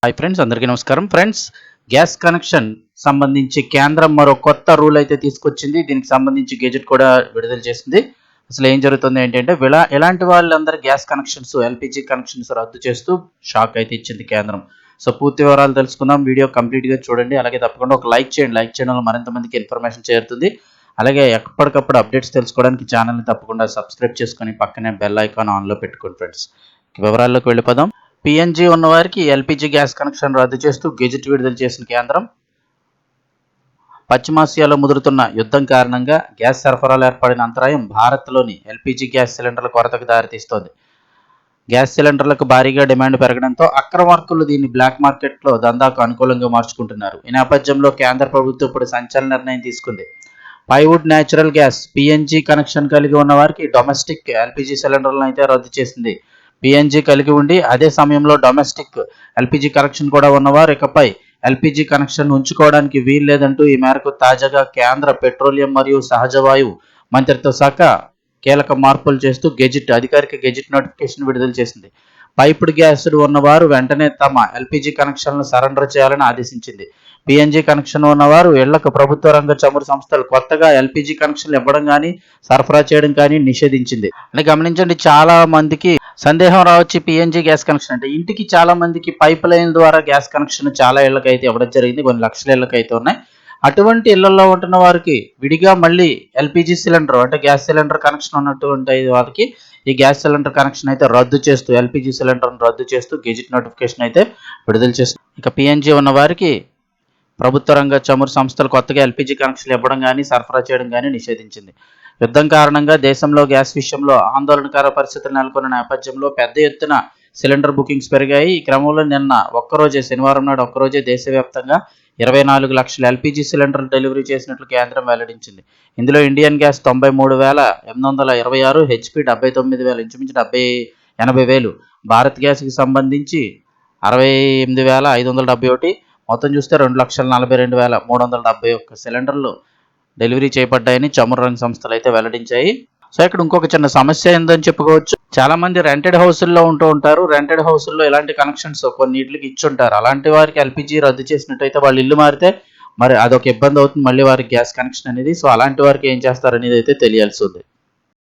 Hi friends, అందరికీ నమస్కారం. Friends, gas connection సంబంధించి కేంద్రం మరో కొత్త రూల్ అయితే తీసుకొచ్చింది. దీనికి సంబంధించి గెజెట్ కూడా విడుదల చేసింది. అసలు ఏం జరుగుతుంది ఏంటంటే, ఎలాంటి వాళ్ళందరూ గ్యాస్ కనెక్షన్స్, ఎల్పిజి కనెక్షన్స్ రద్దు చేస్తూ షాక్ అయితే ఇచ్చింది కేంద్రం. సో పూర్తి వివరాలు తెలుసుకుందాం. వీడియో కంప్లీట్గా చూడండి. అలాగే తప్పకుండా ఒక లైక్ చేయండి. లైక్ చేయడం వల్ల మరింత మందికి ఇన్ఫర్మేషన్ చేరుతుంది. అలాగే ఎప్పటికప్పుడు అప్డేట్స్ తెలుసుకోవడానికి ఛానల్ని తప్పకుండా సబ్స్క్రైబ్ చేసుకొని పక్కనే బెల్ ఐకాన్ ఆన్లో పెట్టుకోండి. ఫ్రెండ్స్, వివరాల్లోకి వెళ్ళిపోదాం. పిఎన్జి ఉన్నవారికి ఎల్పిజి గ్యాస్ కనెక్షన్ రద్దు చేస్తూ గెజెట్ విడుదల చేసిన కేంద్రం, పశ్చిమాసియాలో ముదురుతున్న యుద్ధం కారణంగా గ్యాస్ సరఫరాలో ఏర్పడిన అంతరాయం భారత్లోని ఎల్పిజి గ్యాస్ సిలిండర్ల కొరతకు దారితీస్తోంది. గ్యాస్ సిలిండర్లకు భారీగా డిమాండ్ పెరగడంతో అక్రమార్కులు దీన్ని బ్లాక్ మార్కెట్లో దందాకు అనుకూలంగా మార్చుకుంటున్నారు. ఈ నేపథ్యంలో కేంద్ర ప్రభుత్వం ఇప్పుడు సంచలన నిర్ణయం తీసుకుంది. Plywood natural gas PNG connection కలిగి ఉన్న వారికి డొమెస్టిక్ ఎల్పిజి సిలిండర్లను అయితే రద్దు చేసింది. పిఎన్జి కలిగి ఉండి అదే సమయంలో డొమెస్టిక్ ఎల్పిజి కనెక్షన్ కూడా ఉన్నవారు ఇకపై ఎల్పిజి కనెక్షన్ ఉంచుకోవడానికి వీలు లేదంటూ ఈ మేరకు తాజాగా కేంద్ర పెట్రోలియం మరియు సహజ వాయువు మంత్రిత్వ శాఖ కీలక మార్పులు చేస్తూ అధికారిక గెజిట్ నోటిఫికేషన్ విడుదల చేసింది. పైపుడ్ గ్యాస్ ఉన్నవారు వెంటనే తమ ఎల్పిజి కనెక్షన్లను సరెండర్ చేయాలని ఆదేశించింది. పిఎన్జి కనెక్షన్ ఉన్నవారు ఇళ్లకు ప్రభుత్వ రంగ చమురు సంస్థలు కొత్తగా ఎల్పిజి కనెక్షన్లు ఇవ్వడం కానీ సరఫరా చేయడం కానీ నిషేధించింది. అని గమనించండి, చాలా మందికి సందేహం రావచ్చు. పిఎన్జి గ్యాస్ కనెక్షన్ అంటే ఇంటికి చాలా మందికి పైప్ లైన్ ద్వారా గ్యాస్ కనెక్షన్ చాలా ఇళ్లకు అయితే ఇవ్వడం జరిగింది. కొన్ని లక్షల ఇళ్లకు అయితే ఉన్నాయి. అటువంటి ఇళ్లలో ఉంటున్న వారికి విడిగా మళ్ళీ ఎల్పిజి సిలిండర్ అంటే గ్యాస్ సిలిండర్ కనెక్షన్ ఉన్నటువంటి వారికి ఈ గ్యాస్ సిలిండర్ కనెక్షన్ అయితే రద్దు చేస్తూ ఎల్పిజి సిలిండర్ను రద్దు చేస్తూ గెజిట్ నోటిఫికేషన్ అయితే విడుదల చేస్తుంది. ఇక పిఎన్జి ఉన్న వారికి ప్రభుత్వ రంగ చమురు సంస్థలు కొత్తగా ఎల్పిజి కనెక్షన్లు ఇవ్వడం కానీ సరఫరా చేయడం కానీ నిషేధించింది. యుద్ధం కారణంగా దేశంలో గ్యాస్ విషయంలో ఆందోళనకర పరిస్థితులు నెలకొన్న నేపథ్యంలో పెద్ద ఎత్తున సిలిండర్ బుకింగ్స్ పెరిగాయి. ఈ క్రమంలో శనివారం నాడు ఒక్కరోజే దేశవ్యాప్తంగా 24 లక్షల ఎల్పిజి సిలిండర్లు డెలివరీ చేసినట్లు కేంద్రం వెల్లడించింది. ఇందులో ఇండియన్ గ్యాస్ 93,826, హెచ్పి 79,000, ఇంచుమించు 80,000, భారత్ గ్యాస్కి సంబంధించి 68,571, మొత్తం చూస్తే 2,42,371 సిలిండర్లు డెలివరీ చేపడ్డాయని చమురు రంగ సంస్థలు అయితే వెల్లడించాయి. సో ఇక్కడ ఇంకొక చిన్న సమస్య ఏందని చెప్పుకోవచ్చు. చాలా మంది రెంటెడ్ హౌసుల్లో ఉంటూ ఉంటారు. రెంటెడ్ హౌసుల్లో ఇలాంటి కనెక్షన్స్ కొన్నిటికి ఇచ్చుంటారు. అలాంటి వారికి ఎల్పిజి రద్దు చేసినట్టయితే వాళ్ళు ఇల్లు మారితే మరి అదొక ఇబ్బంది అవుతుంది మళ్ళీ వారికి గ్యాస్ కనెక్షన్ అనేది. సో అలాంటి వారికి ఏం చేస్తారు అనేది అయితే తెలియాల్సి ఉంది.